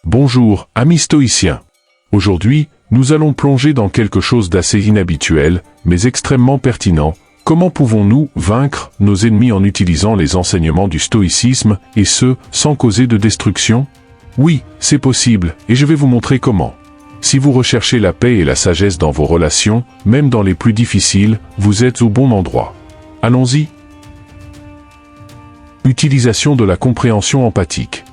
Bonjour, amis stoïciens. Aujourd'hui, nous allons plonger dans quelque chose d'assez inhabituel, mais extrêmement pertinent. Comment pouvons-nous vaincre nos ennemis en utilisant les enseignements du stoïcisme, et ce, sans causer de destruction? Oui, c'est possible, et je vais vous montrer comment. Si vous recherchez la paix et la sagesse dans vos relations, même dans les plus difficiles, vous êtes au bon endroit. Allons-y. Utilisation de la compréhension empathique.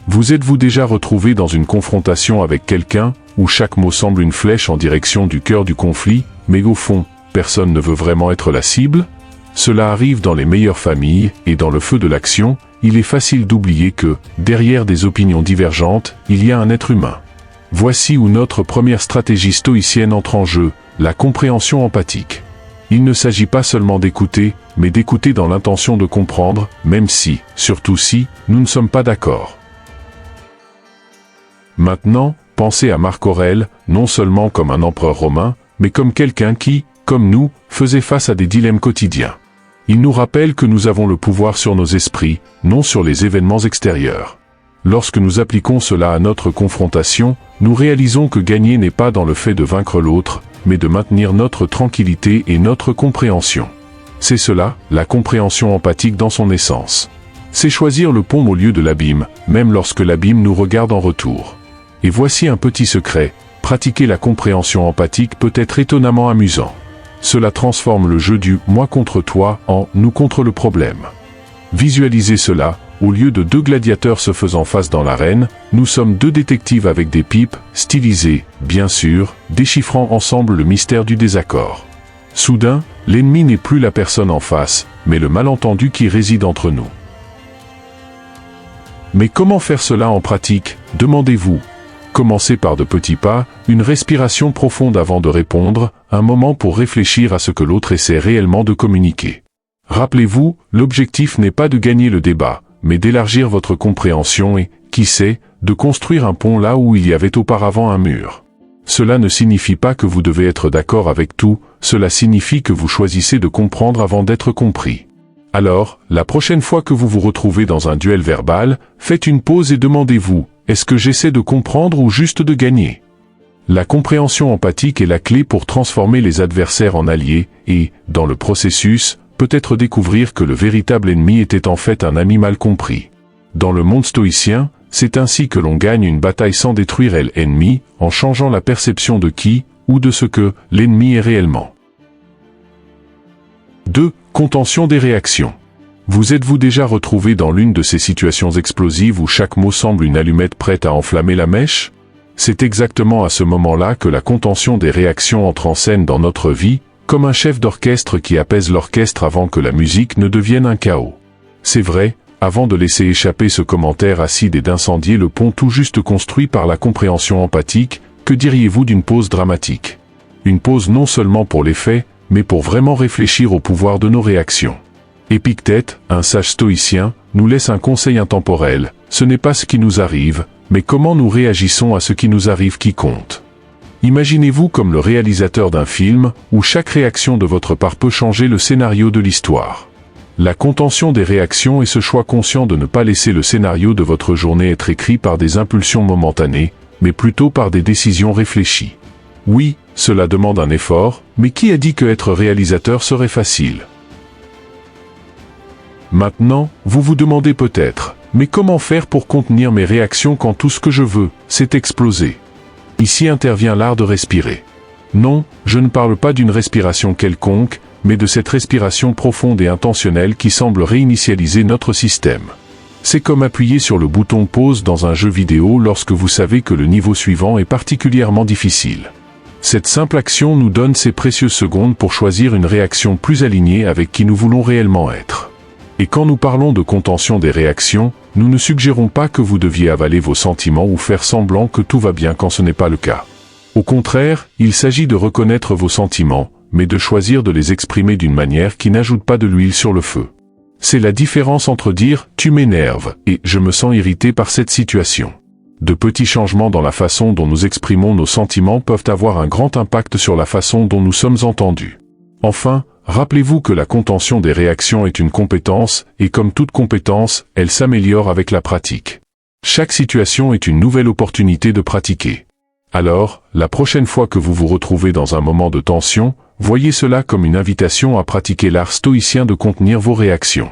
Vous êtes-vous déjà retrouvé dans une confrontation avec quelqu'un, où chaque mot semble une flèche en direction du cœur du conflit, mais au fond, personne ne veut vraiment être la cible? Cela arrive dans les meilleures familles, et dans le feu de l'action, il est facile d'oublier que, derrière des opinions divergentes, il y a un être humain. Voici où notre première stratégie stoïcienne entre en jeu, la compréhension empathique. Il ne s'agit pas seulement d'écouter, mais d'écouter dans l'intention de comprendre, même si, surtout si, nous ne sommes pas d'accord. Maintenant, pensez à Marc Aurèle, non seulement comme un empereur romain, mais comme quelqu'un qui, comme nous, faisait face à des dilemmes quotidiens. Il nous rappelle que nous avons le pouvoir sur nos esprits, non sur les événements extérieurs. Lorsque nous appliquons cela à notre confrontation, nous réalisons que gagner n'est pas dans le fait de vaincre l'autre, mais de maintenir notre tranquillité et notre compréhension. C'est cela, la compréhension empathique dans son essence. C'est choisir le pont au lieu de l'abîme, même lorsque l'abîme nous regarde en retour. Et voici un petit secret, pratiquer la compréhension empathique peut être étonnamment amusant. Cela transforme le jeu du « moi contre toi » en « nous contre le problème ». Visualisez cela, au lieu de deux gladiateurs se faisant face dans l'arène, nous sommes deux détectives avec des pipes, stylisées, bien sûr, déchiffrant ensemble le mystère du désaccord. Soudain, l'ennemi n'est plus la personne en face, mais le malentendu qui réside entre nous. Mais comment faire cela en pratique, demandez-vous? Commencez par de petits pas, une respiration profonde avant de répondre, un moment pour réfléchir à ce que l'autre essaie réellement de communiquer. Rappelez-vous, l'objectif n'est pas de gagner le débat, mais d'élargir votre compréhension et, qui sait, de construire un pont là où il y avait auparavant un mur. Cela ne signifie pas que vous devez être d'accord avec tout, cela signifie que vous choisissez de comprendre avant d'être compris. Alors, la prochaine fois que vous vous retrouvez dans un duel verbal, faites une pause et demandez-vous, est-ce que j'essaie de comprendre ou juste de gagner? La compréhension empathique est la clé pour transformer les adversaires en alliés et, dans le processus, peut-être découvrir que le véritable ennemi était en fait un ami mal compris. Dans le monde stoïcien, c'est ainsi que l'on gagne une bataille sans détruire l'ennemi, en changeant la perception de qui, ou de ce que, l'ennemi est réellement. 2. Contention des réactions. Vous êtes-vous déjà retrouvé dans l'une de ces situations explosives où chaque mot semble une allumette prête à enflammer la mèche? C'est exactement à ce moment-là que la contention des réactions entre en scène dans notre vie, comme un chef d'orchestre qui apaise l'orchestre avant que la musique ne devienne un chaos. C'est vrai, avant de laisser échapper ce commentaire acide et d'incendier le pont tout juste construit par la compréhension empathique, que diriez-vous d'une pause dramatique? Une pause non seulement pour les faits, mais pour vraiment réfléchir au pouvoir de nos réactions. Épictète, un sage stoïcien, nous laisse un conseil intemporel, ce n'est pas ce qui nous arrive, mais comment nous réagissons à ce qui nous arrive qui compte. Imaginez-vous comme le réalisateur d'un film, où chaque réaction de votre part peut changer le scénario de l'histoire. La contention des réactions est ce choix conscient de ne pas laisser le scénario de votre journée être écrit par des impulsions momentanées, mais plutôt par des décisions réfléchies. Oui, cela demande un effort, mais qui a dit que être réalisateur serait facile? Maintenant, vous vous demandez peut-être, mais comment faire pour contenir mes réactions quand tout ce que je veux, c'est exploser? Ici intervient l'art de respirer. Non, je ne parle pas d'une respiration quelconque, mais de cette respiration profonde et intentionnelle qui semble réinitialiser notre système. C'est comme appuyer sur le bouton pause dans un jeu vidéo lorsque vous savez que le niveau suivant est particulièrement difficile. Cette simple action nous donne ces précieuses secondes pour choisir une réaction plus alignée avec qui nous voulons réellement être. Et quand nous parlons de contention des réactions, nous ne suggérons pas que vous deviez avaler vos sentiments ou faire semblant que tout va bien quand ce n'est pas le cas. Au contraire, il s'agit de reconnaître vos sentiments, mais de choisir de les exprimer d'une manière qui n'ajoute pas de l'huile sur le feu. C'est la différence entre dire « tu m'énerves » et « je me sens irrité par cette situation ». De petits changements dans la façon dont nous exprimons nos sentiments peuvent avoir un grand impact sur la façon dont nous sommes entendus. Enfin, rappelez-vous que la contention des réactions est une compétence, et comme toute compétence, elle s'améliore avec la pratique. Chaque situation est une nouvelle opportunité de pratiquer. Alors, la prochaine fois que vous vous retrouvez dans un moment de tension, voyez cela comme une invitation à pratiquer l'art stoïcien de contenir vos réactions.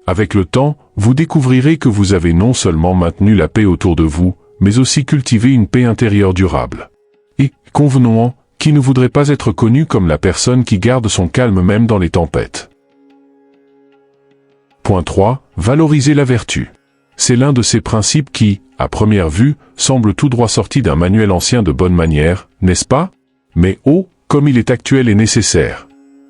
Avec le temps, vous découvrirez que vous avez non seulement maintenu la paix autour de vous, mais aussi cultivé une paix intérieure durable. Et, convenons-en, qui ne voudrait pas être connu comme la personne qui garde son calme même dans les tempêtes. Point 3. Valoriser la vertu. C'est l'un de ces principes qui, à première vue, semble tout droit sorti d'un manuel ancien de bonne manière, n'est-ce pas? Mais oh, comme il est actuel et nécessaire.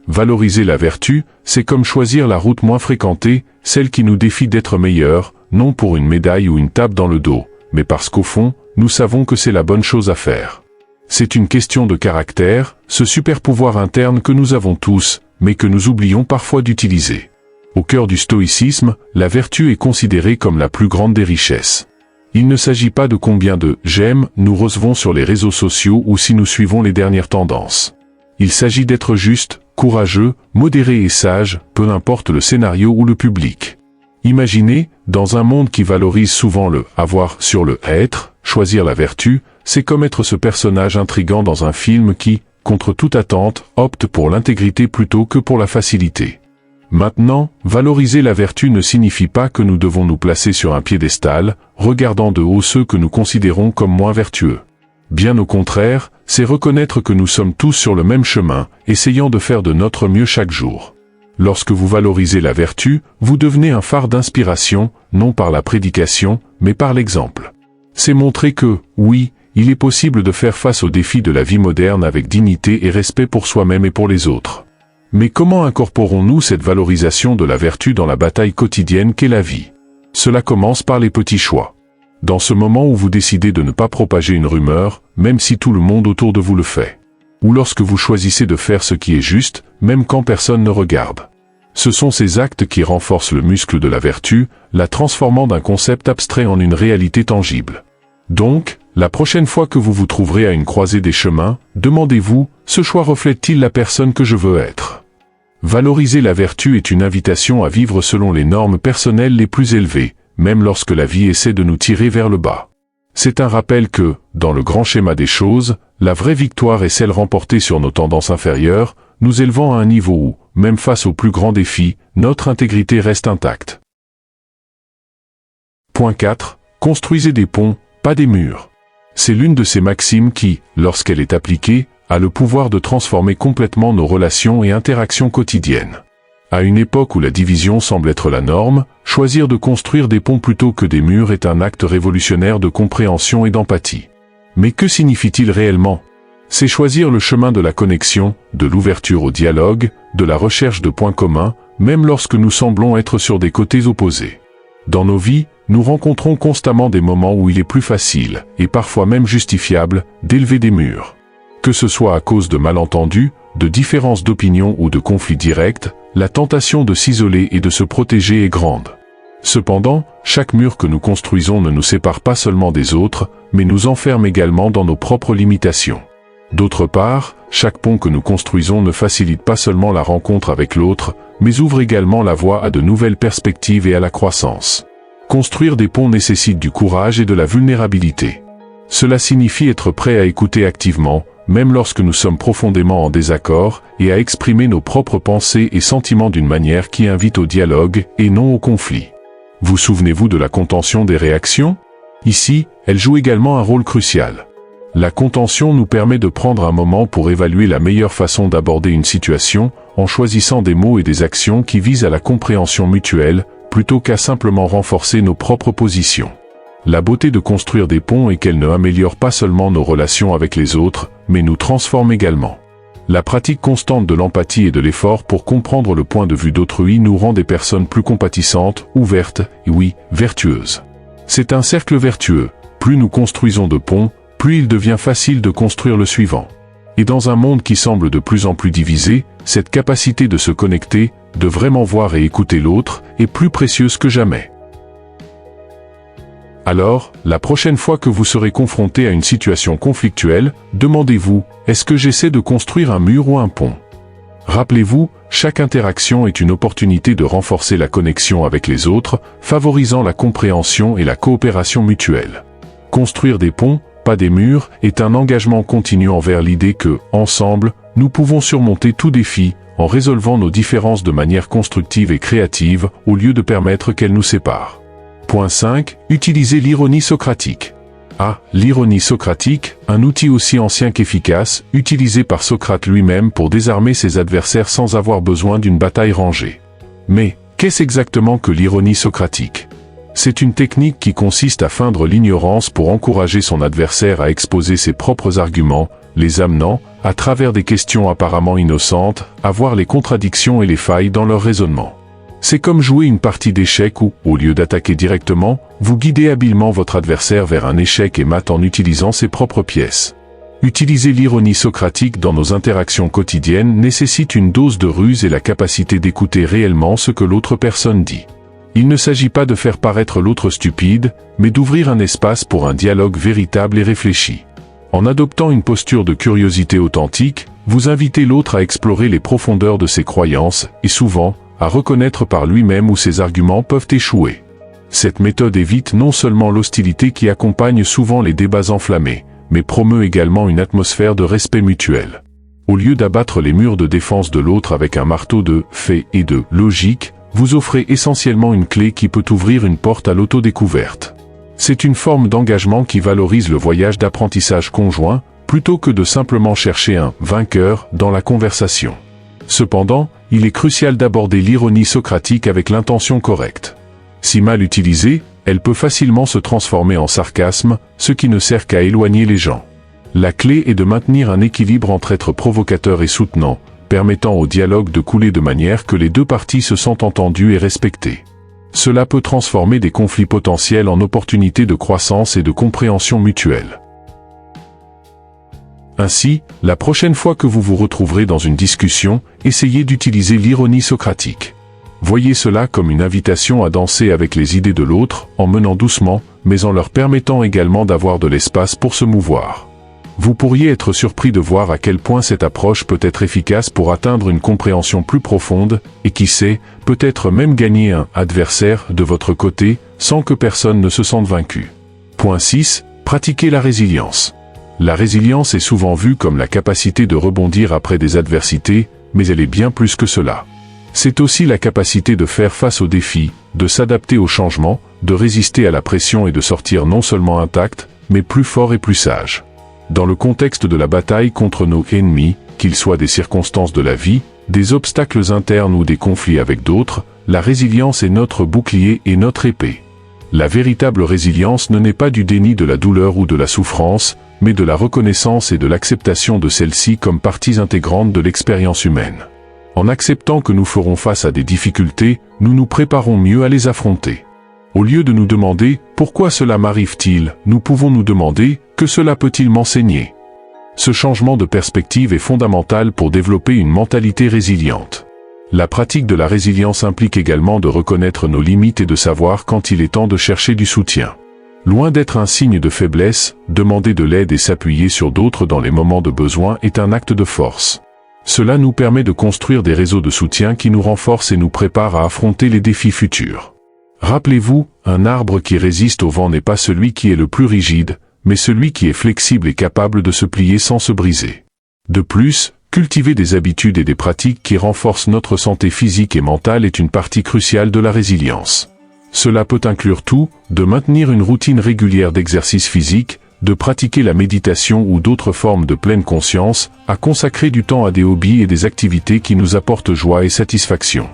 Valoriser la vertu, c'est comme choisir la route moins fréquentée, celle qui nous défie d'être meilleurs, non pour une médaille ou une tape dans le dos, mais parce qu'au fond, nous savons que c'est la bonne chose à faire. C'est une question de caractère, ce super pouvoir interne que nous avons tous, mais que nous oublions parfois d'utiliser. Au cœur du stoïcisme, la vertu est considérée comme la plus grande des richesses. Il ne s'agit pas de combien de « j'aime » nous recevons sur les réseaux sociaux ou si nous suivons les dernières tendances. Il s'agit d'être juste, courageux, modéré et sage, peu importe le scénario ou le public. Imaginez, dans un monde qui valorise souvent le « avoir » sur le « être », choisir la vertu, c'est comme être ce personnage intrigant dans un film qui, contre toute attente, opte pour l'intégrité plutôt que pour la facilité. Maintenant, valoriser la vertu ne signifie pas que nous devons nous placer sur un piédestal, regardant de haut ceux que nous considérons comme moins vertueux. Bien au contraire, c'est reconnaître que nous sommes tous sur le même chemin, essayant de faire de notre mieux chaque jour. Lorsque vous valorisez la vertu, vous devenez un phare d'inspiration, non par la prédication, mais par l'exemple. C'est montrer que, oui, il est possible de faire face aux défis de la vie moderne avec dignité et respect pour soi-même et pour les autres. Mais comment incorporons-nous cette valorisation de la vertu dans la bataille quotidienne qu'est la vie? Cela commence par les petits choix. Dans ce moment où vous décidez de ne pas propager une rumeur, même si tout le monde autour de vous le fait. Ou lorsque vous choisissez de faire ce qui est juste, même quand personne ne regarde. Ce sont ces actes qui renforcent le muscle de la vertu, la transformant d'un concept abstrait en une réalité tangible. Donc, la prochaine fois que vous vous trouverez à une croisée des chemins, demandez-vous, ce choix reflète-t-il la personne que je veux être? Valoriser la vertu est une invitation à vivre selon les normes personnelles les plus élevées, même lorsque la vie essaie de nous tirer vers le bas. C'est un rappel que, dans le grand schéma des choses, la vraie victoire est celle remportée sur nos tendances inférieures, nous élevant à un niveau où, même face aux plus grands défis, notre intégrité reste intacte. Point 4. Construisez des ponts, pas des murs. C'est l'une de ces maximes qui, lorsqu'elle est appliquée, a le pouvoir de transformer complètement nos relations et interactions quotidiennes. À une époque où la division semble être la norme, choisir de construire des ponts plutôt que des murs est un acte révolutionnaire de compréhension et d'empathie. Mais que signifie-t-il réellement? C'est choisir le chemin de la connexion, de l'ouverture au dialogue, de la recherche de points communs, même lorsque nous semblons être sur des côtés opposés. Dans nos vies, nous rencontrons constamment des moments où il est plus facile, et parfois même justifiable, d'élever des murs. Que ce soit à cause de malentendus, de différences d'opinion ou de conflits directs, la tentation de s'isoler et de se protéger est grande. Cependant, chaque mur que nous construisons ne nous sépare pas seulement des autres, mais nous enferme également dans nos propres limitations. D'autre part, chaque pont que nous construisons ne facilite pas seulement la rencontre avec l'autre, mais ouvre également la voie à de nouvelles perspectives et à la croissance. Construire des ponts nécessite du courage et de la vulnérabilité. Cela signifie être prêt à écouter activement, même lorsque nous sommes profondément en désaccord, et à exprimer nos propres pensées et sentiments d'une manière qui invite au dialogue et non au conflit. Vous souvenez-vous de la contention des réactions? Ici, elle joue également un rôle crucial. La contention nous permet de prendre un moment pour évaluer la meilleure façon d'aborder une situation, en choisissant des mots et des actions qui visent à la compréhension mutuelle, plutôt qu'à simplement renforcer nos propres positions. La beauté de construire des ponts est qu'elle ne améliore pas seulement nos relations avec les autres, mais nous transforme également. La pratique constante de l'empathie et de l'effort pour comprendre le point de vue d'autrui nous rend des personnes plus compatissantes, ouvertes, et oui, vertueuses. C'est un cercle vertueux. Plus nous construisons de ponts, plus il devient facile de construire le suivant. Et dans un monde qui semble de plus en plus divisé, cette capacité de se connecter, de vraiment voir et écouter l'autre, est plus précieuse que jamais. Alors, la prochaine fois que vous serez confronté à une situation conflictuelle, demandez-vous, est-ce que j'essaie de construire un mur ou un pont? Rappelez-vous, chaque interaction est une opportunité de renforcer la connexion avec les autres, favorisant la compréhension et la coopération mutuelle. Construire des ponts, pas des murs, est un engagement continu envers l'idée que, ensemble, nous pouvons surmonter tout défi, en résolvant nos différences de manière constructive et créative, au lieu de permettre qu'elles nous séparent. Point 5. Utilisez l'ironie socratique. L'ironie socratique, un outil aussi ancien qu'efficace, utilisé par Socrate lui-même pour désarmer ses adversaires sans avoir besoin d'une bataille rangée. Mais, qu'est-ce exactement que l'ironie socratique? C'est une technique qui consiste à feindre l'ignorance pour encourager son adversaire à exposer ses propres arguments, les amenant, à travers des questions apparemment innocentes, à voir les contradictions et les failles dans leur raisonnement. C'est comme jouer une partie d'échecs où, au lieu d'attaquer directement, vous guidez habilement votre adversaire vers un échec et mat en utilisant ses propres pièces. Utiliser l'ironie socratique dans nos interactions quotidiennes nécessite une dose de ruse et la capacité d'écouter réellement ce que l'autre personne dit. Il ne s'agit pas de faire paraître l'autre stupide, mais d'ouvrir un espace pour un dialogue véritable et réfléchi. En adoptant une posture de curiosité authentique, vous invitez l'autre à explorer les profondeurs de ses croyances, et souvent, à reconnaître par lui-même où ses arguments peuvent échouer. Cette méthode évite non seulement l'hostilité qui accompagne souvent les débats enflammés, mais promeut également une atmosphère de respect mutuel. Au lieu d'abattre les murs de défense de l'autre avec un marteau de faits et de logique, vous offrez essentiellement une clé qui peut ouvrir une porte à l'autodécouverte. C'est une forme d'engagement qui valorise le voyage d'apprentissage conjoint, plutôt que de simplement chercher un « vainqueur » dans la conversation. Cependant, il est crucial d'aborder l'ironie socratique avec l'intention correcte. Si mal utilisée, elle peut facilement se transformer en sarcasme, ce qui ne sert qu'à éloigner les gens. La clé est de maintenir un équilibre entre être provocateur et soutenant, permettant au dialogue de couler de manière que les deux parties se sentent entendues et respectées. Cela peut transformer des conflits potentiels en opportunités de croissance et de compréhension mutuelle. Ainsi, la prochaine fois que vous vous retrouverez dans une discussion, essayez d'utiliser l'ironie socratique. Voyez cela comme une invitation à danser avec les idées de l'autre, en menant doucement, mais en leur permettant également d'avoir de l'espace pour se mouvoir. Vous pourriez être surpris de voir à quel point cette approche peut être efficace pour atteindre une compréhension plus profonde, et qui sait, peut-être même gagner un adversaire de votre côté, sans que personne ne se sente vaincu. Point 6. Pratiquez la résilience. La résilience est souvent vue comme la capacité de rebondir après des adversités, mais elle est bien plus que cela. C'est aussi la capacité de faire face aux défis, de s'adapter aux changements, de résister à la pression et de sortir non seulement intact, mais plus fort et plus sage. Dans le contexte de la bataille contre nos ennemis, qu'ils soient des circonstances de la vie, des obstacles internes ou des conflits avec d'autres, la résilience est notre bouclier et notre épée. La véritable résilience ne naît pas du déni de la douleur ou de la souffrance, mais de la reconnaissance et de l'acceptation de celle-ci comme parties intégrantes de l'expérience humaine. En acceptant que nous ferons face à des difficultés, nous nous préparons mieux à les affronter. Au lieu de nous demander « Pourquoi cela m'arrive-t-il ?», nous pouvons nous demander « Que cela peut-il m'enseigner ?» Ce changement de perspective est fondamental pour développer une mentalité résiliente. La pratique de la résilience implique également de reconnaître nos limites et de savoir quand il est temps de chercher du soutien. Loin d'être un signe de faiblesse, demander de l'aide et s'appuyer sur d'autres dans les moments de besoin est un acte de force. Cela nous permet de construire des réseaux de soutien qui nous renforcent et nous préparent à affronter les défis futurs. Rappelez-vous, un arbre qui résiste au vent n'est pas celui qui est le plus rigide, mais celui qui est flexible et capable de se plier sans se briser. De plus, cultiver des habitudes et des pratiques qui renforcent notre santé physique et mentale est une partie cruciale de la résilience. Cela peut inclure tout, de maintenir une routine régulière d'exercice physique, de pratiquer la méditation ou d'autres formes de pleine conscience, à consacrer du temps à des hobbies et des activités qui nous apportent joie et satisfaction.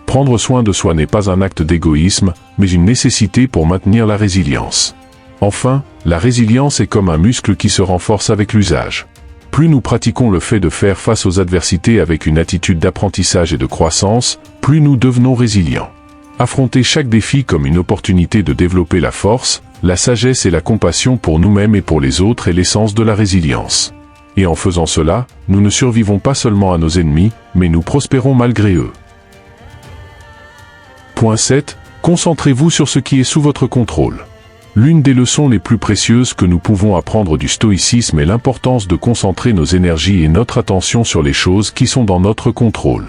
Prendre soin de soi n'est pas un acte d'égoïsme, mais une nécessité pour maintenir la résilience. Enfin, la résilience est comme un muscle qui se renforce avec l'usage. Plus nous pratiquons le fait de faire face aux adversités avec une attitude d'apprentissage et de croissance, plus nous devenons résilients. Affronter chaque défi comme une opportunité de développer la force, la sagesse et la compassion pour nous-mêmes et pour les autres est l'essence de la résilience. Et en faisant cela, nous ne survivons pas seulement à nos ennemis, mais nous prospérons malgré eux. Point 7. Concentrez-vous sur ce qui est sous votre contrôle. L'une des leçons les plus précieuses que nous pouvons apprendre du stoïcisme est l'importance de concentrer nos énergies et notre attention sur les choses qui sont dans notre contrôle.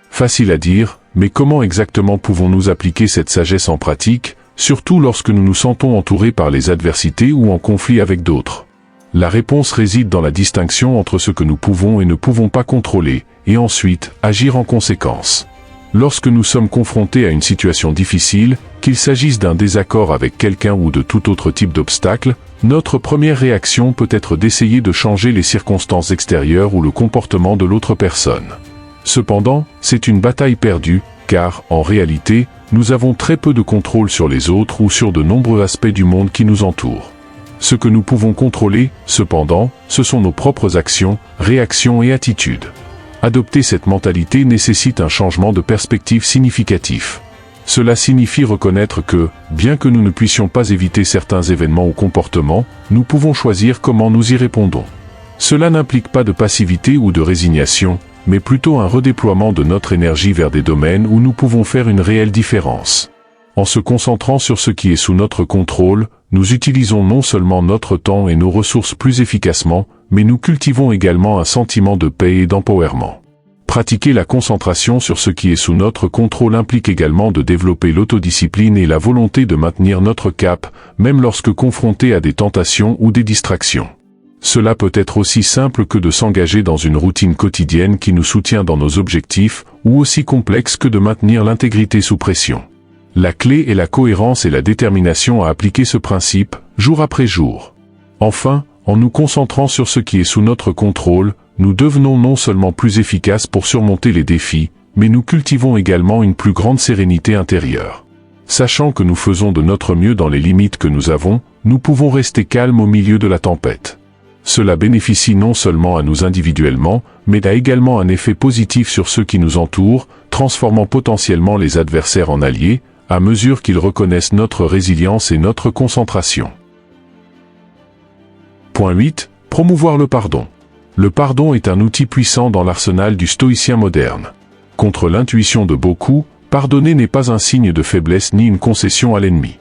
Facile à dire, mais comment exactement pouvons-nous appliquer cette sagesse en pratique, surtout lorsque nous nous sentons entourés par les adversités ou en conflit avec d'autres? La réponse réside dans la distinction entre ce que nous pouvons et ne pouvons pas contrôler, et ensuite, agir en conséquence. Lorsque nous sommes confrontés à une situation difficile, qu'il s'agisse d'un désaccord avec quelqu'un ou de tout autre type d'obstacle, notre première réaction peut être d'essayer de changer les circonstances extérieures ou le comportement de l'autre personne. Cependant, c'est une bataille perdue, car, en réalité, nous avons très peu de contrôle sur les autres ou sur de nombreux aspects du monde qui nous entourent. Ce que nous pouvons contrôler, cependant, ce sont nos propres actions, réactions et attitudes. Adopter cette mentalité nécessite un changement de perspective significatif. Cela signifie reconnaître que, bien que nous ne puissions pas éviter certains événements ou comportements, nous pouvons choisir comment nous y répondons. Cela n'implique pas de passivité ou de résignation, mais plutôt un redéploiement de notre énergie vers des domaines où nous pouvons faire une réelle différence. En se concentrant sur ce qui est sous notre contrôle, nous utilisons non seulement notre temps et nos ressources plus efficacement, mais nous cultivons également un sentiment de paix et d'empowerment. Pratiquer la concentration sur ce qui est sous notre contrôle implique également de développer l'autodiscipline et la volonté de maintenir notre cap, même lorsque confronté à des tentations ou des distractions. Cela peut être aussi simple que de s'engager dans une routine quotidienne qui nous soutient dans nos objectifs, ou aussi complexe que de maintenir l'intégrité sous pression. La clé est la cohérence et la détermination à appliquer ce principe, jour après jour. Enfin, en nous concentrant sur ce qui est sous notre contrôle, nous devenons non seulement plus efficaces pour surmonter les défis, mais nous cultivons également une plus grande sérénité intérieure. Sachant que nous faisons de notre mieux dans les limites que nous avons, nous pouvons rester calmes au milieu de la tempête. Cela bénéficie non seulement à nous individuellement, mais a également un effet positif sur ceux qui nous entourent, transformant potentiellement les adversaires en alliés, à mesure qu'ils reconnaissent notre résilience et notre concentration. Point 8. Promouvoir le pardon. Le pardon est un outil puissant dans l'arsenal du stoïcien moderne. Contre l'intuition de beaucoup, pardonner n'est pas un signe de faiblesse ni une concession à l'ennemi.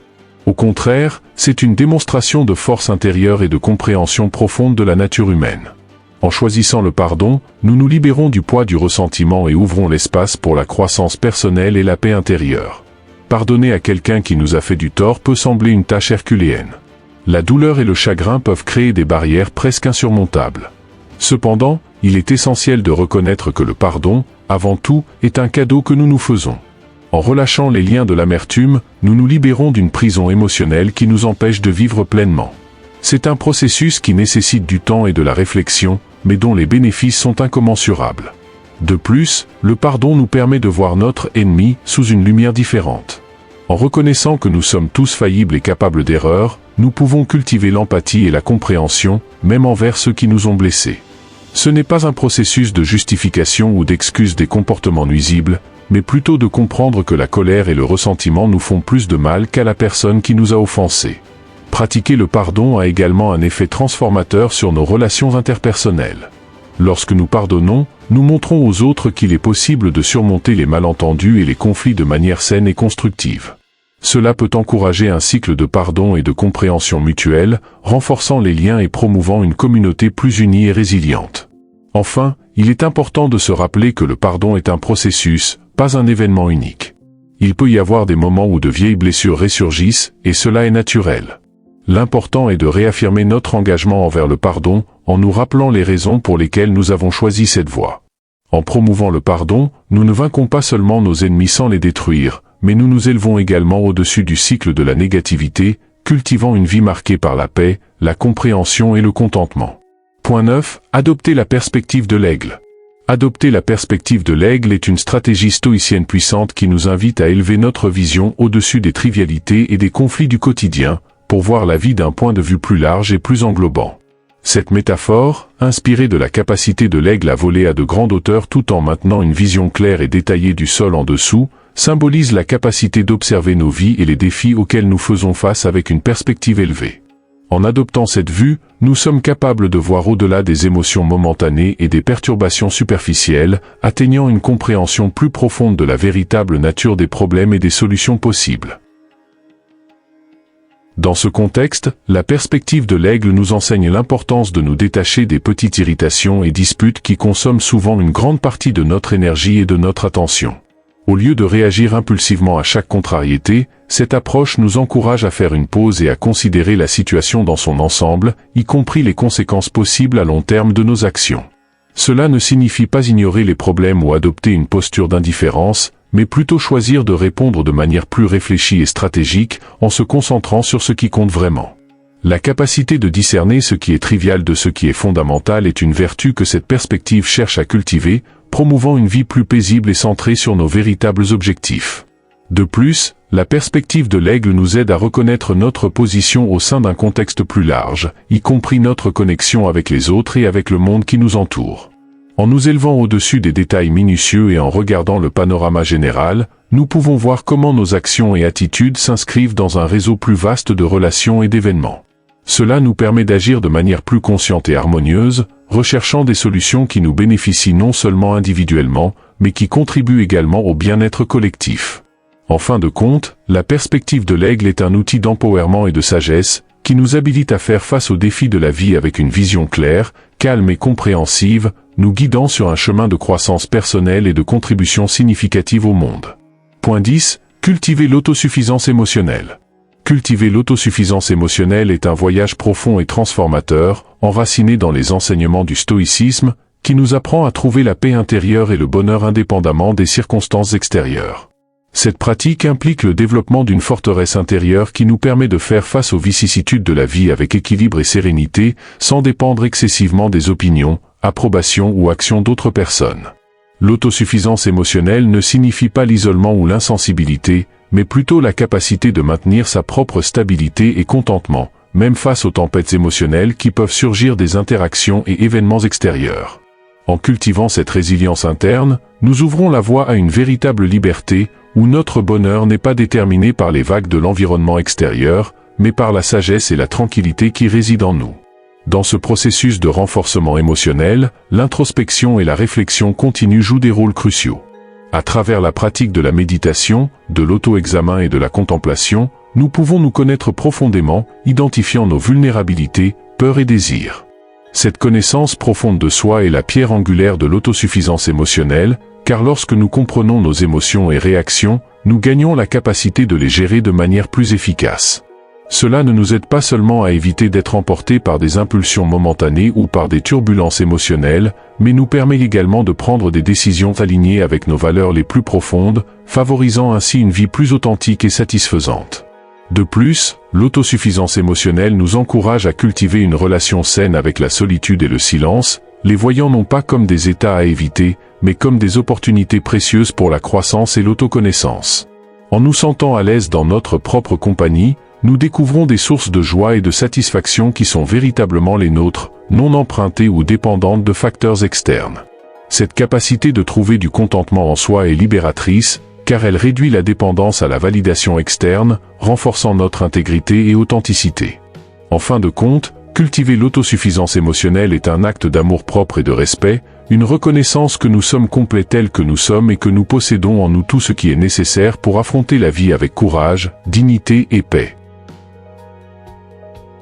Au contraire, c'est une démonstration de force intérieure et de compréhension profonde de la nature humaine. En choisissant le pardon, nous nous libérons du poids du ressentiment et ouvrons l'espace pour la croissance personnelle et la paix intérieure. Pardonner à quelqu'un qui nous a fait du tort peut sembler une tâche herculéenne. La douleur et le chagrin peuvent créer des barrières presque insurmontables. Cependant, il est essentiel de reconnaître que le pardon, avant tout, est un cadeau que nous nous faisons. En relâchant les liens de l'amertume, nous nous libérons d'une prison émotionnelle qui nous empêche de vivre pleinement. C'est un processus qui nécessite du temps et de la réflexion, mais dont les bénéfices sont incommensurables. De plus, le pardon nous permet de voir notre ennemi sous une lumière différente. En reconnaissant que nous sommes tous faillibles et capables d'erreurs, nous pouvons cultiver l'empathie et la compréhension, même envers ceux qui nous ont blessés. Ce n'est pas un processus de justification ou d'excuse des comportements nuisibles, mais plutôt de comprendre que la colère et le ressentiment nous font plus de mal qu'à la personne qui nous a offensés. Pratiquer le pardon a également un effet transformateur sur nos relations interpersonnelles. Lorsque nous pardonnons, nous montrons aux autres qu'il est possible de surmonter les malentendus et les conflits de manière saine et constructive. Cela peut encourager un cycle de pardon et de compréhension mutuelle, renforçant les liens et promouvant une communauté plus unie et résiliente. Enfin, il est important de se rappeler que le pardon est un processus, pas un événement unique. Il peut y avoir des moments où de vieilles blessures ressurgissent, et cela est naturel. L'important est de réaffirmer notre engagement envers le pardon, en nous rappelant les raisons pour lesquelles nous avons choisi cette voie. En promouvant le pardon, nous ne vaincons pas seulement nos ennemis sans les détruire, mais nous nous élevons également au-dessus du cycle de la négativité, cultivant une vie marquée par la paix, la compréhension et le contentement. Point 9. Adopter la perspective de l'aigle. Adopter la perspective de l'aigle est une stratégie stoïcienne puissante qui nous invite à élever notre vision au-dessus des trivialités et des conflits du quotidien, pour voir la vie d'un point de vue plus large et plus englobant. Cette métaphore, inspirée de la capacité de l'aigle à voler à de grandes hauteurs tout en maintenant une vision claire et détaillée du sol en dessous, symbolise la capacité d'observer nos vies et les défis auxquels nous faisons face avec une perspective élevée. En adoptant cette vue, nous sommes capables de voir au-delà des émotions momentanées et des perturbations superficielles, atteignant une compréhension plus profonde de la véritable nature des problèmes et des solutions possibles. Dans ce contexte, la perspective de l'aigle nous enseigne l'importance de nous détacher des petites irritations et disputes qui consomment souvent une grande partie de notre énergie et de notre attention. Au lieu de réagir impulsivement à chaque contrariété, cette approche nous encourage à faire une pause et à considérer la situation dans son ensemble, y compris les conséquences possibles à long terme de nos actions. Cela ne signifie pas ignorer les problèmes ou adopter une posture d'indifférence, mais plutôt choisir de répondre de manière plus réfléchie et stratégique en se concentrant sur ce qui compte vraiment. La capacité de discerner ce qui est trivial de ce qui est fondamental est une vertu que cette perspective cherche à cultiver, promouvant une vie plus paisible et centrée sur nos véritables objectifs. De plus, la perspective de l'aigle nous aide à reconnaître notre position au sein d'un contexte plus large, y compris notre connexion avec les autres et avec le monde qui nous entoure. En nous élevant au-dessus des détails minutieux et en regardant le panorama général, nous pouvons voir comment nos actions et attitudes s'inscrivent dans un réseau plus vaste de relations et d'événements. Cela nous permet d'agir de manière plus consciente et harmonieuse, recherchant des solutions qui nous bénéficient non seulement individuellement, mais qui contribuent également au bien-être collectif. En fin de compte, la perspective de l'aigle est un outil d'empowerment et de sagesse, qui nous habilite à faire face aux défis de la vie avec une vision claire, calme et compréhensive, nous guidant sur un chemin de croissance personnelle et de contribution significative au monde. Point 10. Cultiver l'autosuffisance émotionnelle. Cultiver l'autosuffisance émotionnelle est un voyage profond et transformateur, enraciné dans les enseignements du stoïcisme, qui nous apprend à trouver la paix intérieure et le bonheur indépendamment des circonstances extérieures. Cette pratique implique le développement d'une forteresse intérieure qui nous permet de faire face aux vicissitudes de la vie avec équilibre et sérénité, sans dépendre excessivement des opinions, approbations ou actions d'autres personnes. L'autosuffisance émotionnelle ne signifie pas l'isolement ou l'insensibilité, mais plutôt la capacité de maintenir sa propre stabilité et contentement, même face aux tempêtes émotionnelles qui peuvent surgir des interactions et événements extérieurs. En cultivant cette résilience interne, nous ouvrons la voie à une véritable liberté, où notre bonheur n'est pas déterminé par les vagues de l'environnement extérieur, mais par la sagesse et la tranquillité qui résident en nous. Dans ce processus de renforcement émotionnel, l'introspection et la réflexion continue jouent des rôles cruciaux. À travers la pratique de la méditation, de l'auto-examen et de la contemplation, nous pouvons nous connaître profondément, identifiant nos vulnérabilités, peurs et désirs. Cette connaissance profonde de soi est la pierre angulaire de l'autosuffisance émotionnelle, car lorsque nous comprenons nos émotions et réactions, nous gagnons la capacité de les gérer de manière plus efficace. Cela ne nous aide pas seulement à éviter d'être emportés par des impulsions momentanées ou par des turbulences émotionnelles, mais nous permet également de prendre des décisions alignées avec nos valeurs les plus profondes, favorisant ainsi une vie plus authentique et satisfaisante. De plus, l'autosuffisance émotionnelle nous encourage à cultiver une relation saine avec la solitude et le silence, les voyant non pas comme des états à éviter, mais comme des opportunités précieuses pour la croissance et l'autoconnaissance. En nous sentant à l'aise dans notre propre compagnie, nous découvrons des sources de joie et de satisfaction qui sont véritablement les nôtres, non empruntées ou dépendantes de facteurs externes. Cette capacité de trouver du contentement en soi est libératrice, car elle réduit la dépendance à la validation externe, renforçant notre intégrité et authenticité. En fin de compte, cultiver l'autosuffisance émotionnelle est un acte d'amour-propre et de respect, une reconnaissance que nous sommes complets tels que nous sommes et que nous possédons en nous tout ce qui est nécessaire pour affronter la vie avec courage, dignité et paix.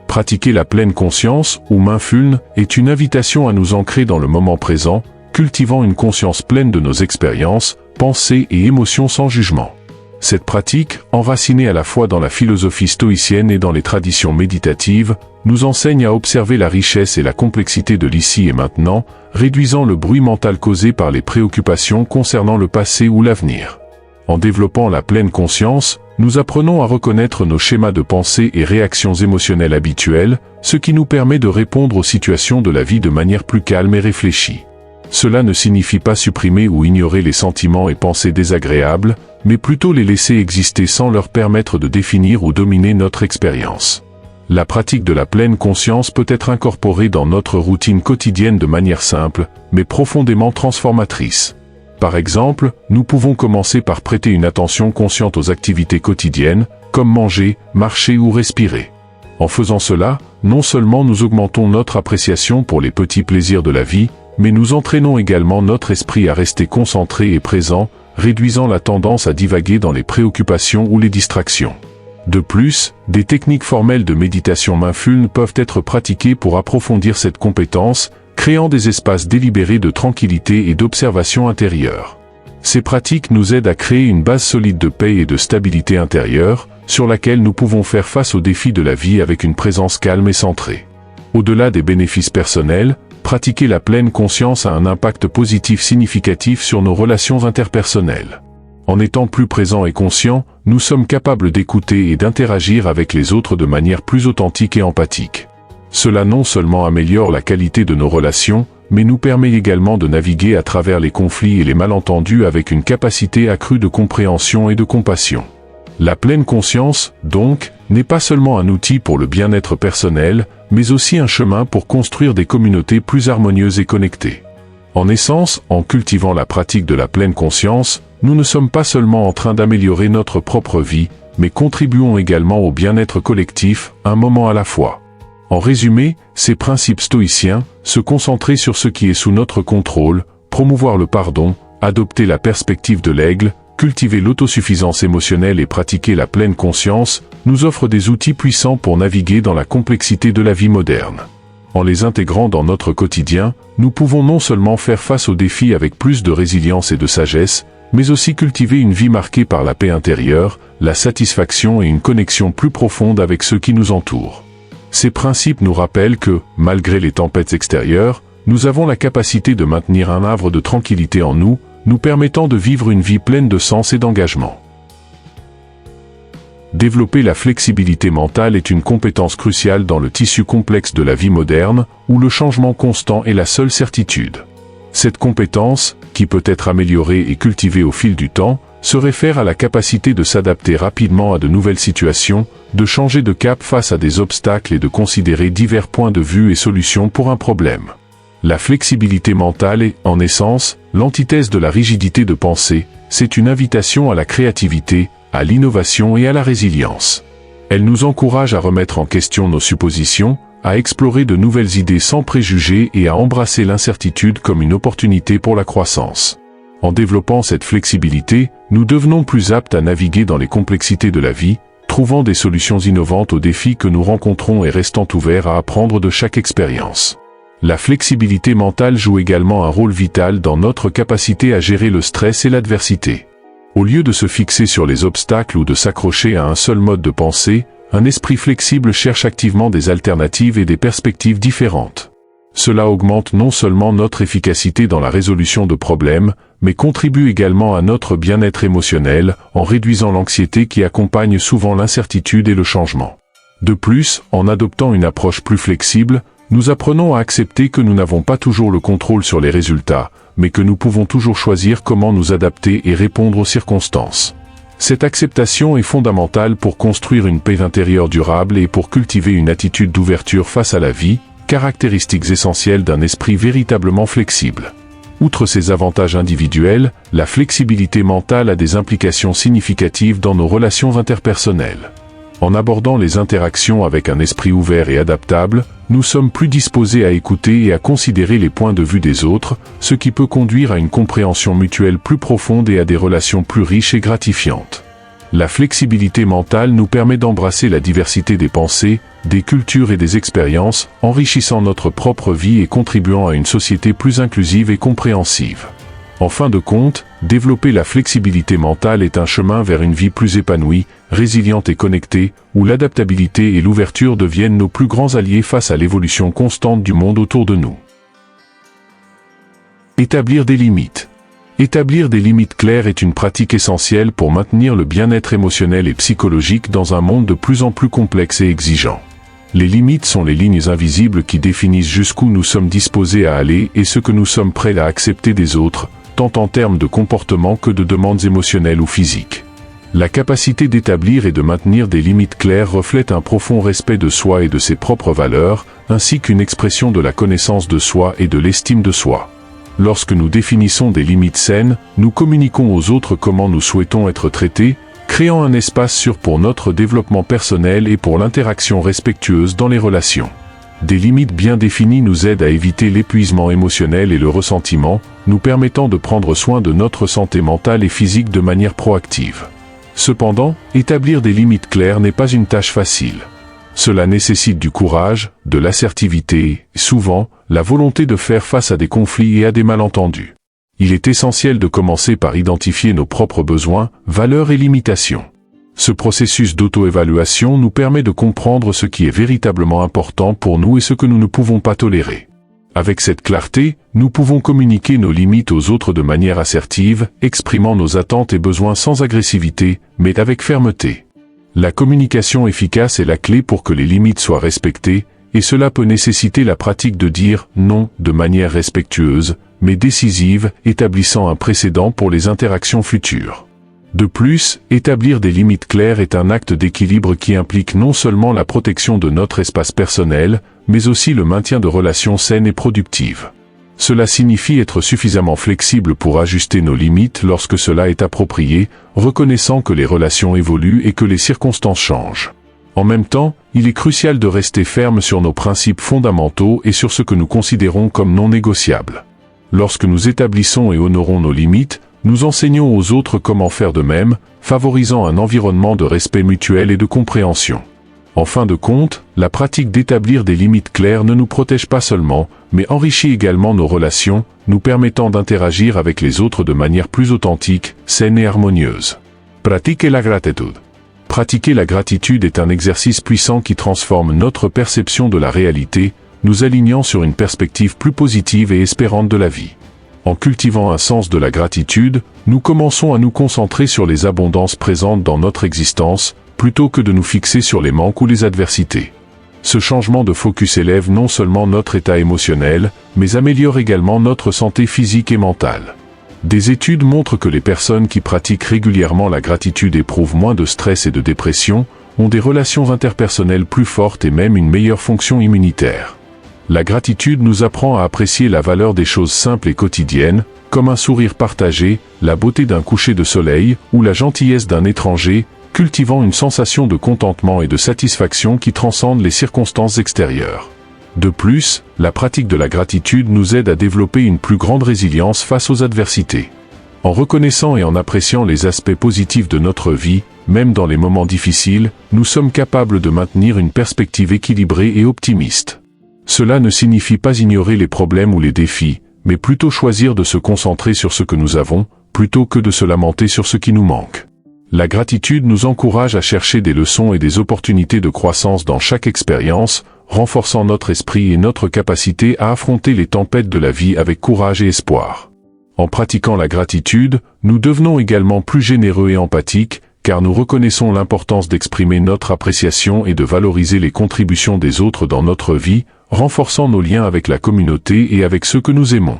Pratiquer la pleine conscience, ou mindfulness, est une invitation à nous ancrer dans le moment présent, cultivant une conscience pleine de nos expériences, pensées et émotions sans jugement. Cette pratique, enracinée à la fois dans la philosophie stoïcienne et dans les traditions méditatives, nous enseigne à observer la richesse et la complexité de l'ici et maintenant, réduisant le bruit mental causé par les préoccupations concernant le passé ou l'avenir. En développant la pleine conscience, nous apprenons à reconnaître nos schémas de pensée et réactions émotionnelles habituelles, ce qui nous permet de répondre aux situations de la vie de manière plus calme et réfléchie. Cela ne signifie pas supprimer ou ignorer les sentiments et pensées désagréables, mais plutôt les laisser exister sans leur permettre de définir ou dominer notre expérience. La pratique de la pleine conscience peut être incorporée dans notre routine quotidienne de manière simple, mais profondément transformatrice. Par exemple, nous pouvons commencer par prêter une attention consciente aux activités quotidiennes, comme manger, marcher ou respirer. En faisant cela, non seulement nous augmentons notre appréciation pour les petits plaisirs de la vie, mais nous entraînons également notre esprit à rester concentré et présent, réduisant la tendance à divaguer dans les préoccupations ou les distractions. De plus, des techniques formelles de méditation mindfulness peuvent être pratiquées pour approfondir cette compétence, créant des espaces délibérés de tranquillité et d'observation intérieure. Ces pratiques nous aident à créer une base solide de paix et de stabilité intérieure, sur laquelle nous pouvons faire face aux défis de la vie avec une présence calme et centrée. Au-delà des bénéfices personnels, pratiquer la pleine conscience a un impact positif significatif sur nos relations interpersonnelles. En étant plus présents et conscients, nous sommes capables d'écouter et d'interagir avec les autres de manière plus authentique et empathique. Cela non seulement améliore la qualité de nos relations, mais nous permet également de naviguer à travers les conflits et les malentendus avec une capacité accrue de compréhension et de compassion. La pleine conscience, donc, n'est pas seulement un outil pour le bien-être personnel, mais aussi un chemin pour construire des communautés plus harmonieuses et connectées. En essence, en cultivant la pratique de la pleine conscience, nous ne sommes pas seulement en train d'améliorer notre propre vie, mais contribuons également au bien-être collectif, un moment à la fois. En résumé, ces principes stoïciens, se concentrer sur ce qui est sous notre contrôle, promouvoir le pardon, adopter la perspective de l'aigle, cultiver l'autosuffisance émotionnelle et pratiquer la pleine conscience, nous offrent des outils puissants pour naviguer dans la complexité de la vie moderne. En les intégrant dans notre quotidien, nous pouvons non seulement faire face aux défis avec plus de résilience et de sagesse, mais aussi cultiver une vie marquée par la paix intérieure, la satisfaction et une connexion plus profonde avec ceux qui nous entourent. Ces principes nous rappellent que, malgré les tempêtes extérieures, nous avons la capacité de maintenir un havre de tranquillité en nous, nous permettant de vivre une vie pleine de sens et d'engagement. Développer la flexibilité mentale est une compétence cruciale dans le tissu complexe de la vie moderne, où le changement constant est la seule certitude. Cette compétence, qui peut être améliorée et cultivée au fil du temps, se réfère à la capacité de s'adapter rapidement à de nouvelles situations, de changer de cap face à des obstacles et de considérer divers points de vue et solutions pour un problème. La flexibilité mentale est, en essence, l'antithèse de la rigidité de pensée, c'est une invitation à la créativité, à l'innovation et à la résilience. Elle nous encourage à remettre en question nos suppositions, à explorer de nouvelles idées sans préjugés et à embrasser l'incertitude comme une opportunité pour la croissance. En développant cette flexibilité, nous devenons plus aptes à naviguer dans les complexités de la vie, trouvant des solutions innovantes aux défis que nous rencontrons et restant ouverts à apprendre de chaque expérience. La flexibilité mentale joue également un rôle vital dans notre capacité à gérer le stress et l'adversité. Au lieu de se fixer sur les obstacles ou de s'accrocher à un seul mode de pensée, un esprit flexible cherche activement des alternatives et des perspectives différentes. Cela augmente non seulement notre efficacité dans la résolution de problèmes, mais contribue également à notre bien-être émotionnel, en réduisant l'anxiété qui accompagne souvent l'incertitude et le changement. De plus, en adoptant une approche plus flexible, nous apprenons à accepter que nous n'avons pas toujours le contrôle sur les résultats, mais que nous pouvons toujours choisir comment nous adapter et répondre aux circonstances. Cette acceptation est fondamentale pour construire une paix intérieure durable et pour cultiver une attitude d'ouverture face à la vie, caractéristiques essentielles d'un esprit véritablement flexible. Outre ses avantages individuels, la flexibilité mentale a des implications significatives dans nos relations interpersonnelles. En abordant les interactions avec un esprit ouvert et adaptable, nous sommes plus disposés à écouter et à considérer les points de vue des autres, ce qui peut conduire à une compréhension mutuelle plus profonde et à des relations plus riches et gratifiantes. La flexibilité mentale nous permet d'embrasser la diversité des pensées, des cultures et des expériences, enrichissant notre propre vie et contribuant à une société plus inclusive et compréhensive. En fin de compte, développer la flexibilité mentale est un chemin vers une vie plus épanouie, résiliente et connectée, où l'adaptabilité et l'ouverture deviennent nos plus grands alliés face à l'évolution constante du monde autour de nous. Établir des limites. Établir des limites claires est une pratique essentielle pour maintenir le bien-être émotionnel et psychologique dans un monde de plus en plus complexe et exigeant. Les limites sont les lignes invisibles qui définissent jusqu'où nous sommes disposés à aller et ce que nous sommes prêts à accepter des autres, tant en termes de comportement que de demandes émotionnelles ou physiques. La capacité d'établir et de maintenir des limites claires reflète un profond respect de soi et de ses propres valeurs, ainsi qu'une expression de la connaissance de soi et de l'estime de soi. Lorsque nous définissons des limites saines, nous communiquons aux autres comment nous souhaitons être traités, créant un espace sûr pour notre développement personnel et pour l'interaction respectueuse dans les relations. Des limites bien définies nous aident à éviter l'épuisement émotionnel et le ressentiment, nous permettant de prendre soin de notre santé mentale et physique de manière proactive. Cependant, établir des limites claires n'est pas une tâche facile. Cela nécessite du courage, de l'assertivité et, souvent, la volonté de faire face à des conflits et à des malentendus. Il est essentiel de commencer par identifier nos propres besoins, valeurs et limitations. Ce processus d'auto-évaluation nous permet de comprendre ce qui est véritablement important pour nous et ce que nous ne pouvons pas tolérer. Avec cette clarté, nous pouvons communiquer nos limites aux autres de manière assertive, exprimant nos attentes et besoins sans agressivité, mais avec fermeté. La communication efficace est la clé pour que les limites soient respectées, et cela peut nécessiter la pratique de dire « non » de manière respectueuse, mais décisive, établissant un précédent pour les interactions futures. De plus, établir des limites claires est un acte d'équilibre qui implique non seulement la protection de notre espace personnel, mais aussi le maintien de relations saines et productives. Cela signifie être suffisamment flexible pour ajuster nos limites lorsque cela est approprié, reconnaissant que les relations évoluent et que les circonstances changent. En même temps, il est crucial de rester ferme sur nos principes fondamentaux et sur ce que nous considérons comme non négociables. Lorsque nous établissons et honorons nos limites, nous enseignons aux autres comment faire de même, favorisant un environnement de respect mutuel et de compréhension. En fin de compte, la pratique d'établir des limites claires ne nous protège pas seulement, mais enrichit également nos relations, nous permettant d'interagir avec les autres de manière plus authentique, saine et harmonieuse. Pratiquer la gratitude. Pratiquer la gratitude est un exercice puissant qui transforme notre perception de la réalité, nous alignant sur une perspective plus positive et espérante de la vie. En cultivant un sens de la gratitude, nous commençons à nous concentrer sur les abondances présentes dans notre existence, plutôt que de nous fixer sur les manques ou les adversités. Ce changement de focus élève non seulement notre état émotionnel, mais améliore également notre santé physique et mentale. Des études montrent que les personnes qui pratiquent régulièrement la gratitude éprouvent moins de stress et de dépression, ont des relations interpersonnelles plus fortes et même une meilleure fonction immunitaire. La gratitude nous apprend à apprécier la valeur des choses simples et quotidiennes, comme un sourire partagé, la beauté d'un coucher de soleil ou la gentillesse d'un étranger, cultivant une sensation de contentement et de satisfaction qui transcende les circonstances extérieures. De plus, la pratique de la gratitude nous aide à développer une plus grande résilience face aux adversités. En reconnaissant et en appréciant les aspects positifs de notre vie, même dans les moments difficiles, nous sommes capables de maintenir une perspective équilibrée et optimiste. Cela ne signifie pas ignorer les problèmes ou les défis, mais plutôt choisir de se concentrer sur ce que nous avons, plutôt que de se lamenter sur ce qui nous manque. La gratitude nous encourage à chercher des leçons et des opportunités de croissance dans chaque expérience, renforçant notre esprit et notre capacité à affronter les tempêtes de la vie avec courage et espoir. En pratiquant la gratitude, nous devenons également plus généreux et empathiques, car nous reconnaissons l'importance d'exprimer notre appréciation et de valoriser les contributions des autres dans notre vie, renforçant nos liens avec la communauté et avec ceux que nous aimons.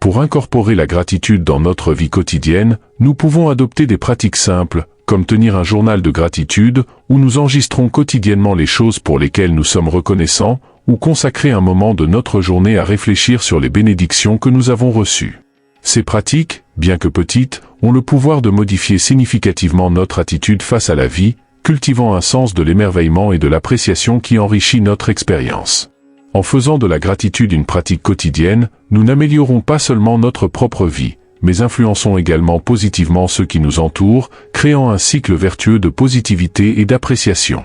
Pour incorporer la gratitude dans notre vie quotidienne, nous pouvons adopter des pratiques simples, comme tenir un journal de gratitude, où nous enregistrons quotidiennement les choses pour lesquelles nous sommes reconnaissants, ou consacrer un moment de notre journée à réfléchir sur les bénédictions que nous avons reçues. Ces pratiques, bien que petites, ont le pouvoir de modifier significativement notre attitude face à la vie, cultivant un sens de l'émerveillement et de l'appréciation qui enrichit notre expérience. En faisant de la gratitude une pratique quotidienne, nous n'améliorons pas seulement notre propre vie, mais influençons également positivement ceux qui nous entourent, créant un cycle vertueux de positivité et d'appréciation.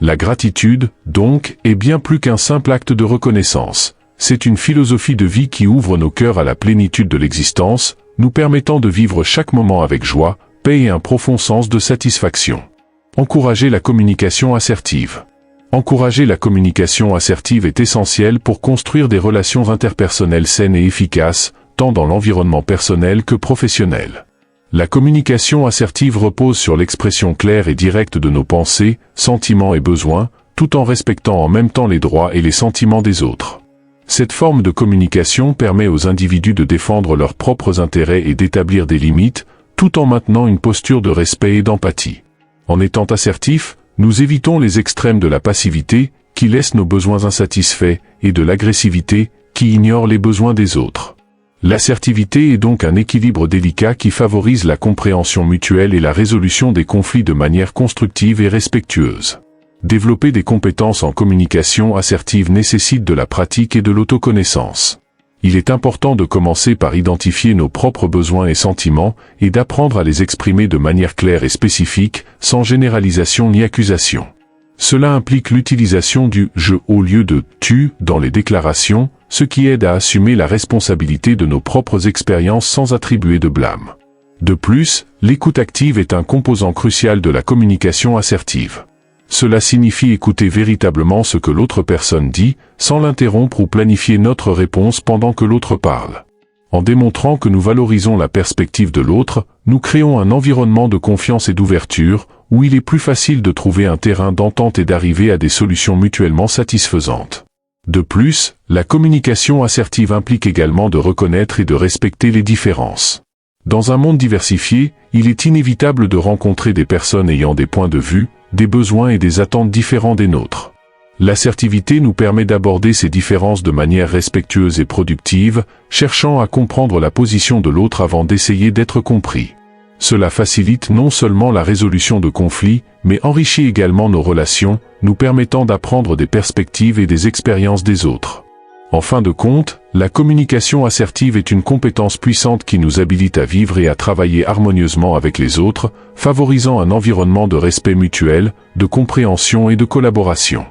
La gratitude, donc, est bien plus qu'un simple acte de reconnaissance. C'est une philosophie de vie qui ouvre nos cœurs à la plénitude de l'existence, nous permettant de vivre chaque moment avec joie, paix et un profond sens de satisfaction. Encourager la communication assertive. Encourager la communication assertive est essentiel pour construire des relations interpersonnelles saines et efficaces, tant dans l'environnement personnel que professionnel. La communication assertive repose sur l'expression claire et directe de nos pensées, sentiments et besoins, tout en respectant en même temps les droits et les sentiments des autres. Cette forme de communication permet aux individus de défendre leurs propres intérêts et d'établir des limites, tout en maintenant une posture de respect et d'empathie. En étant assertifs, nous évitons les extrêmes de la passivité, qui laissent nos besoins insatisfaits, et de l'agressivité, qui ignore les besoins des autres. L'assertivité est donc un équilibre délicat qui favorise la compréhension mutuelle et la résolution des conflits de manière constructive et respectueuse. Développer des compétences en communication assertive nécessite de la pratique et de l'autoconnaissance. Il est important de commencer par identifier nos propres besoins et sentiments et d'apprendre à les exprimer de manière claire et spécifique, sans généralisation ni accusation. Cela implique l'utilisation du « je » au lieu de « tu » dans les déclarations, ce qui aide à assumer la responsabilité de nos propres expériences sans attribuer de blâme. De plus, l'écoute active est un composant crucial de la communication assertive. Cela signifie écouter véritablement ce que l'autre personne dit, sans l'interrompre ou planifier notre réponse pendant que l'autre parle. En démontrant que nous valorisons la perspective de l'autre, nous créons un environnement de confiance et d'ouverture, où il est plus facile de trouver un terrain d'entente et d'arriver à des solutions mutuellement satisfaisantes. De plus, la communication assertive implique également de reconnaître et de respecter les différences. Dans un monde diversifié, il est inévitable de rencontrer des personnes ayant des points de vue, des besoins et des attentes différents des nôtres. L'assertivité nous permet d'aborder ces différences de manière respectueuse et productive, cherchant à comprendre la position de l'autre avant d'essayer d'être compris. Cela facilite non seulement la résolution de conflits, mais enrichit également nos relations, nous permettant d'apprendre des perspectives et des expériences des autres. En fin de compte, la communication assertive est une compétence puissante qui nous habilite à vivre et à travailler harmonieusement avec les autres, favorisant un environnement de respect mutuel, de compréhension et de collaboration.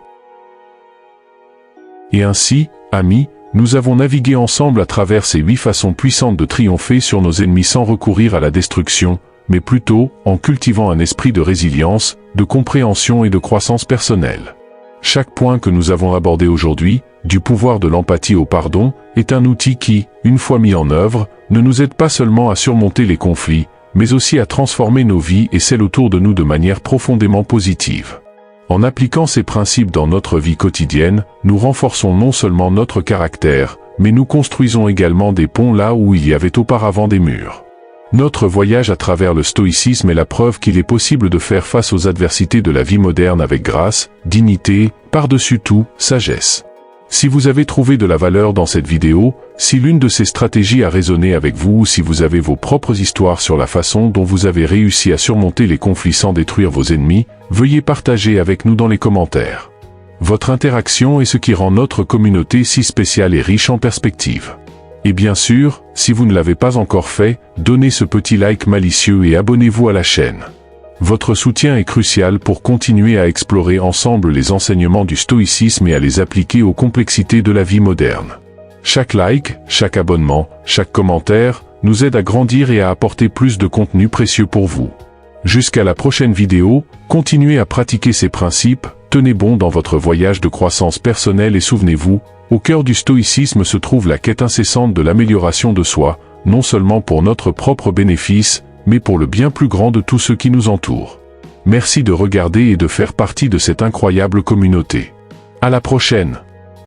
Et ainsi, amis, nous avons navigué ensemble à travers ces 8 façons puissantes de triompher sur nos ennemis sans recourir à la destruction, mais plutôt en cultivant un esprit de résilience, de compréhension et de croissance personnelle. Chaque point que nous avons abordé aujourd'hui, du pouvoir de l'empathie au pardon, est un outil qui, une fois mis en œuvre, ne nous aide pas seulement à surmonter les conflits, mais aussi à transformer nos vies et celles autour de nous de manière profondément positive. En appliquant ces principes dans notre vie quotidienne, nous renforçons non seulement notre caractère, mais nous construisons également des ponts là où il y avait auparavant des murs. Notre voyage à travers le stoïcisme est la preuve qu'il est possible de faire face aux adversités de la vie moderne avec grâce, dignité, par-dessus tout, sagesse. Si vous avez trouvé de la valeur dans cette vidéo, si l'une de ces stratégies a résonné avec vous ou si vous avez vos propres histoires sur la façon dont vous avez réussi à surmonter les conflits sans détruire vos ennemis, veuillez partager avec nous dans les commentaires. Votre interaction est ce qui rend notre communauté si spéciale et riche en perspectives. Et bien sûr, si vous ne l'avez pas encore fait, donnez ce petit like malicieux et abonnez-vous à la chaîne. Votre soutien est crucial pour continuer à explorer ensemble les enseignements du stoïcisme et à les appliquer aux complexités de la vie moderne. Chaque like, chaque abonnement, chaque commentaire, nous aide à grandir et à apporter plus de contenu précieux pour vous. Jusqu'à la prochaine vidéo, continuez à pratiquer ces principes, tenez bon dans votre voyage de croissance personnelle et souvenez-vous, au cœur du stoïcisme se trouve la quête incessante de l'amélioration de soi, non seulement pour notre propre bénéfice, mais pour le bien plus grand de tous ceux qui nous entourent. Merci de regarder et de faire partie de cette incroyable communauté. À la prochaine!